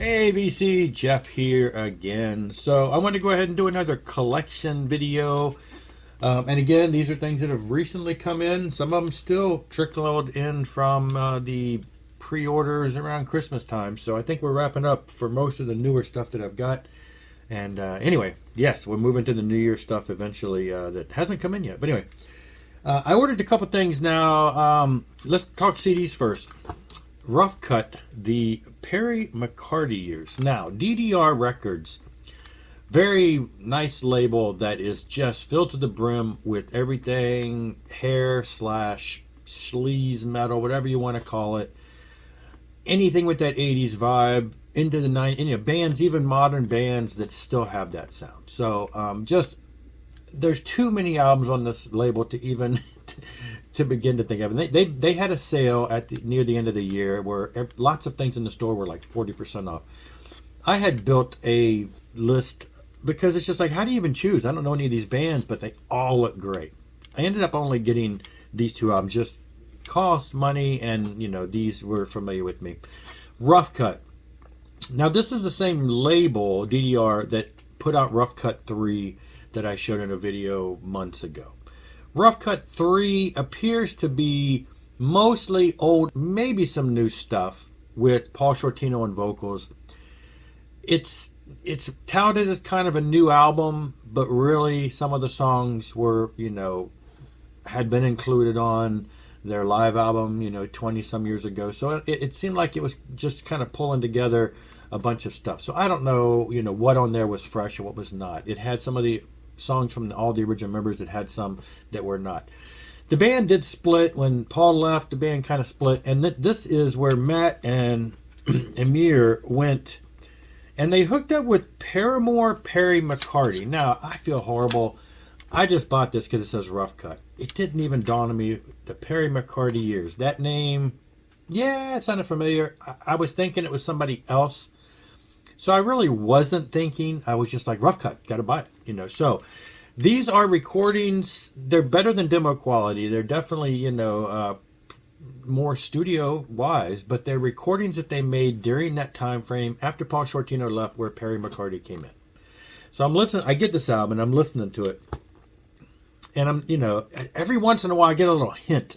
Hey VC, Jeff here again. So I want to go ahead and do another collection video. And again, these are things that have recently come in. Some of them still trickled in from the pre-orders around Christmas time. So I think we're wrapping up for most of the newer stuff that I've got. And anyway, yes, we're moving to the New Year stuff eventually that hasn't come in yet. But anyway, I ordered a couple things now. Let's talk CDs first. Rough Cut, the Perry McCarty years. Now, DDR Records, very nice label that is just filled to the brim with everything hair slash sleaze metal, whatever you want to call it. Anything with that 80s vibe into the 90s, bands, even modern bands that still have that sound. So just there's too many albums on this label to even to begin to think of. And they had a sale near the end of the year where lots of things in the store were like 40% off. I had built a list because it's just like, how do you even choose? I don't know any of these bands, but they all look great. I ended up only getting these two albums, just cost money, and these were familiar with me. Rough Cut. Now this is the same label, DDR, that put out Rough Cut 3 that I showed in a video months ago. Rough Cut 3 appears to be mostly old, maybe some new stuff with Paul Shortino on vocals. It's touted as kind of a new album, but really some of the songs were, had been included on their live album, 20 some years ago. So it seemed like it was just kind of pulling together a bunch of stuff. So I don't know, what on there was fresh and what was not. It had some of the songs from all the original members, that had some that were not. The band did split when Paul left. The band kind of split, and this is where Matt and Amir went, and they hooked up with Paramore Perry McCarty. Now I feel horrible. I just bought this because it says Rough Cut. It didn't even dawn on me, the Perry McCarty years. That name, yeah, it sounded familiar. I was thinking it was somebody else. So I really wasn't thinking. I was just like, Rough Cut, got to buy it, So these are recordings. They're better than demo quality. They're definitely, more studio wise, but they're recordings that they made during that time frame after Paul Shortino left, where Perry McCarty came in. So I'm listening. I get this album and I'm listening to it, and I'm, every once in a while I get a little hint.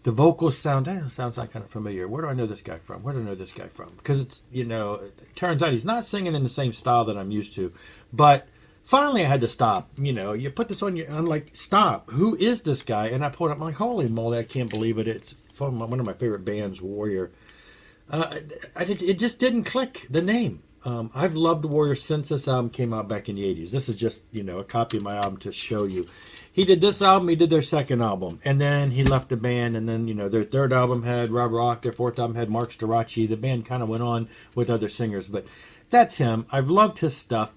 The vocals sounds like kind of familiar. Where do I know this guy from? Where do I know this guy from? Because it's, it turns out he's not singing in the same style that I'm used to. But finally I had to stop. You put this on I'm like, stop. Who is this guy? And I pulled up, I'm like, holy moly, I can't believe it. It's from one of my favorite bands, Warrior. It just didn't click, the name. I've loved Warrior since this album came out back in the 80s. This is just, a copy of my album to show you. He did this album, he did their second album, and then he left the band, and then, their third album had Rob Rock, their fourth album had Mark Storace. The band kind of went on with other singers, but that's him. I've loved his stuff.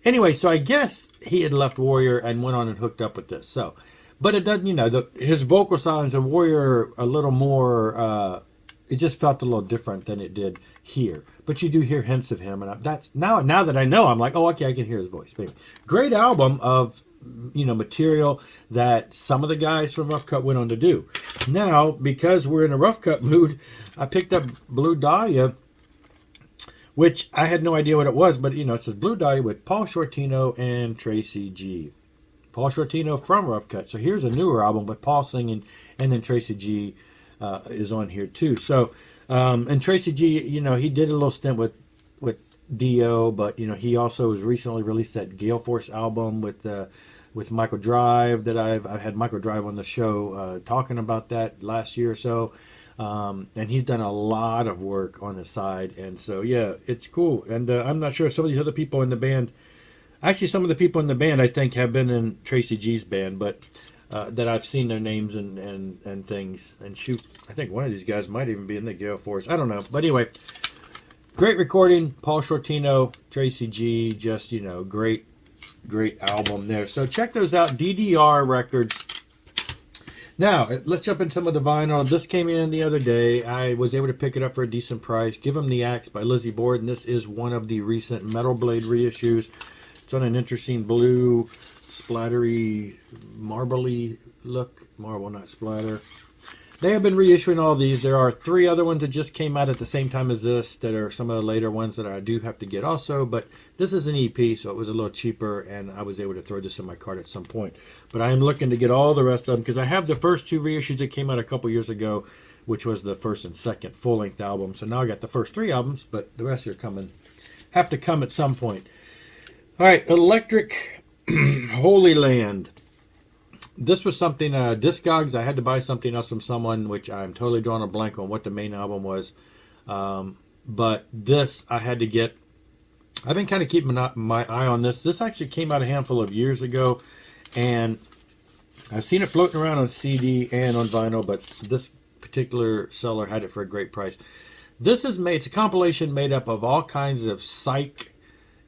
Anyway, so I guess he had left Warrior and went on and hooked up with this. So, but it doesn't, his vocal style in Warrior a little more, it just felt a little different than it did here. But you do hear hints of him, and that's now that I know, I'm like, oh, okay, I can hear his voice. Maybe. Great album of, material that some of the guys from Rough Cut went on to do. Now, because we're in a Rough Cut mood, I picked up Blue Dahlia, which I had no idea what it was, but it says Blue Dahlia with Paul Shortino and Tracy G. Paul Shortino from Rough Cut. So here's a newer album with Paul singing, and then Tracy G is on here too. So and Tracy G, he did a little stint with Dio, but he also has recently released that Gale Force album with Michael Drive that I've had Michael Drive on the show talking about that last year or so. And he's done a lot of work on the side, and so yeah, it's cool. And I'm not sure, some of these other people in the band, actually some of the people in the band I think have been in Tracy G's band, but that I've seen their names and things. And shoot, I think one of these guys might even be in the Gale Force. I don't know. But anyway, great recording. Paul Shortino, Tracy G, just, great album there. So check those out, DDR Records. Now, let's jump into some of the vinyl. This came in the other day. I was able to pick it up for a decent price. Give 'Em the Axe by Lizzie Board, and this is one of the recent Metal Blade reissues. It's on an interesting blue, splattery, marbly look. Marble, not splatter. they have been reissuing all these. There are 3 other ones that just came out at the same time as this that are some of the later ones that I do have to get also. But this is an EP, so it was a little cheaper, and I was able to throw this in my cart at some point. But I am looking to get all the rest of them because I have the first 2 reissues that came out a couple years ago, which was the first and second full-length album. So now I got the first 3 albums, but the rest are coming, have to come at some point. All right, Electric Holy Land. This was something, Discogs, I had to buy something else from someone, which I'm totally drawing a blank on what the main album was. But this I had to get. I've been kind of keeping my eye on this. This actually came out a handful of years ago, and I've seen it floating around on CD and on vinyl, but this particular seller had it for a great price. This is made, it's a compilation made up of all kinds of psych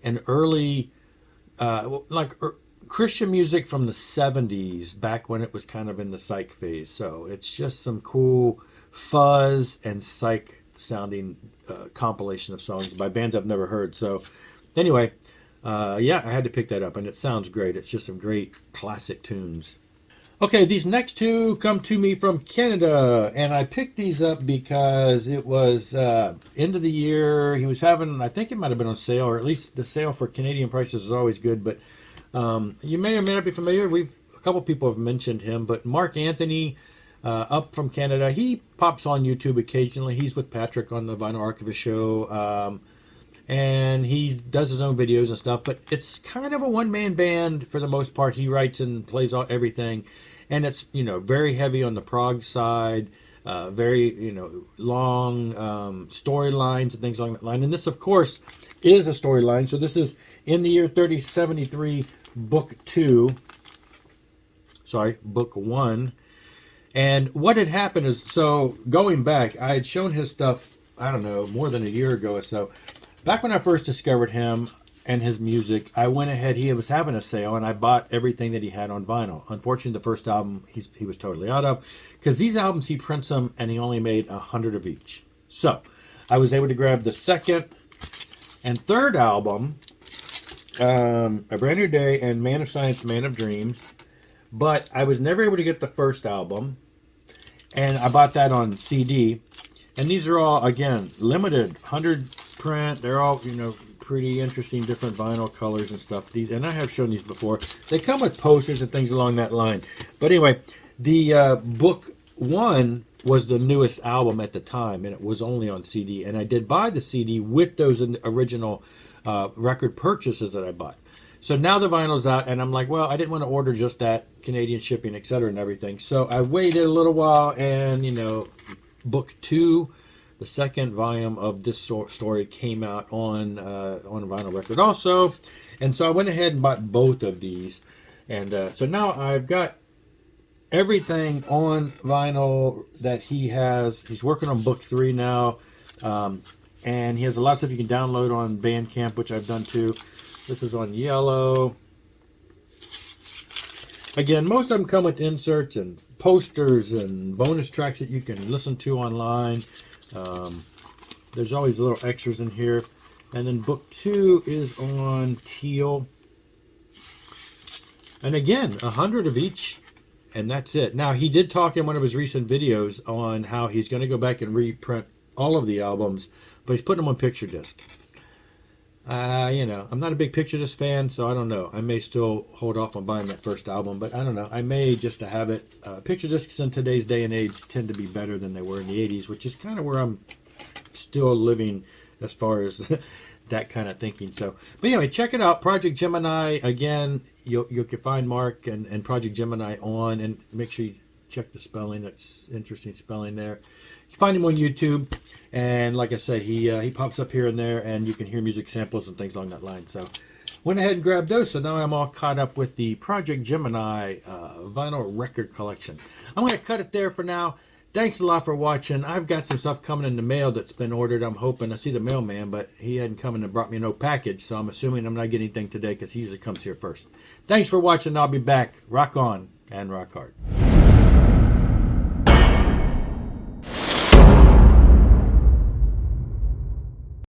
and early, Christian music from the 70s, back when it was kind of in the psych phase. So it's just some cool fuzz and psych sounding compilation of songs by bands I've never heard. So anyway, yeah, I had to pick that up, and it sounds great. It's just some great classic tunes. Okay, these next 2 come to me from Canada, and I picked these up because it was end of the year. He was having, I think it might have been on sale, or at least the sale for Canadian prices is always good. But you may or may not be familiar. A couple people have mentioned him, but Mark Anthony, up from Canada, he pops on YouTube occasionally. He's with Patrick on the Vinyl Archivist show, and he does his own videos and stuff. But it's kind of a one-man band for the most part. He writes and plays everything. And it's, very heavy on the prog side, very, long storylines and things along that line. And this, of course, is a storyline. So this is in the year 3073, book 1. And what had happened is, so going back, I had shown his stuff, I don't know, more than a year ago or so. Back when I first discovered him and his music, I went ahead, he was having a sale, and I bought everything that he had on vinyl. Unfortunately, the first album he was totally out of, because these albums, he prints them, and he only made 100 of each. So I was able to grab the second and third album, A Brand New Day and Man of Science, Man of Dreams, but I was never able to get the first album, and I bought that on CD. And these are all, again, limited, 100 print. They're all, pretty interesting, different vinyl colors and stuff. These, and I have shown these before. They come with posters and things along that line. But anyway, the book 1 was the newest album at the time, and it was only on CD. And I did buy the CD with those original record purchases that I bought. So now the vinyl's out, and I'm like, well, I didn't want to order just that, Canadian shipping, etc. and everything. So I waited a little while, and, book 2, the second volume of this story, came out on a vinyl record also. And so I went ahead and bought both of these. And so now I've got everything on vinyl that he has. He's working on book 3 now. And he has a lot of stuff you can download on Bandcamp, which I've done too. This is on yellow. Again, most of them come with inserts and posters and bonus tracks that you can listen to online. There's always little extras in here. And then book 2 is on teal. And again, 100 of each, and that's it. Now, he did talk in one of his recent videos on how he's going to go back and reprint all of the albums, but he's putting them on picture disc. I'm not a big picture disc fan, so I don't know. I may still hold off on buying that first album, but I don't know. I may just to have it. Picture discs in today's day and age tend to be better than they were in the 80s, which is kind of where I'm still living as far as that kind of thinking. So, but anyway, check it out. Project Gemini. Again, you can find Mark and Project Gemini on, and make sure you check the spelling. That's interesting spelling there. You can find him on YouTube, and like I said, he pops up here and there, and you can hear music samples and things along that line. So went ahead and grabbed those, so now I'm all caught up with the Project Gemini vinyl record collection. I'm going to cut it there for now. Thanks a lot for watching. I've got some stuff coming in the mail that's been ordered. I'm hoping. I see the mailman, but he hadn't come in and brought me no package, so I'm assuming I'm not getting anything today because he usually comes here first. Thanks for watching. I'll be back. Rock on and rock hard.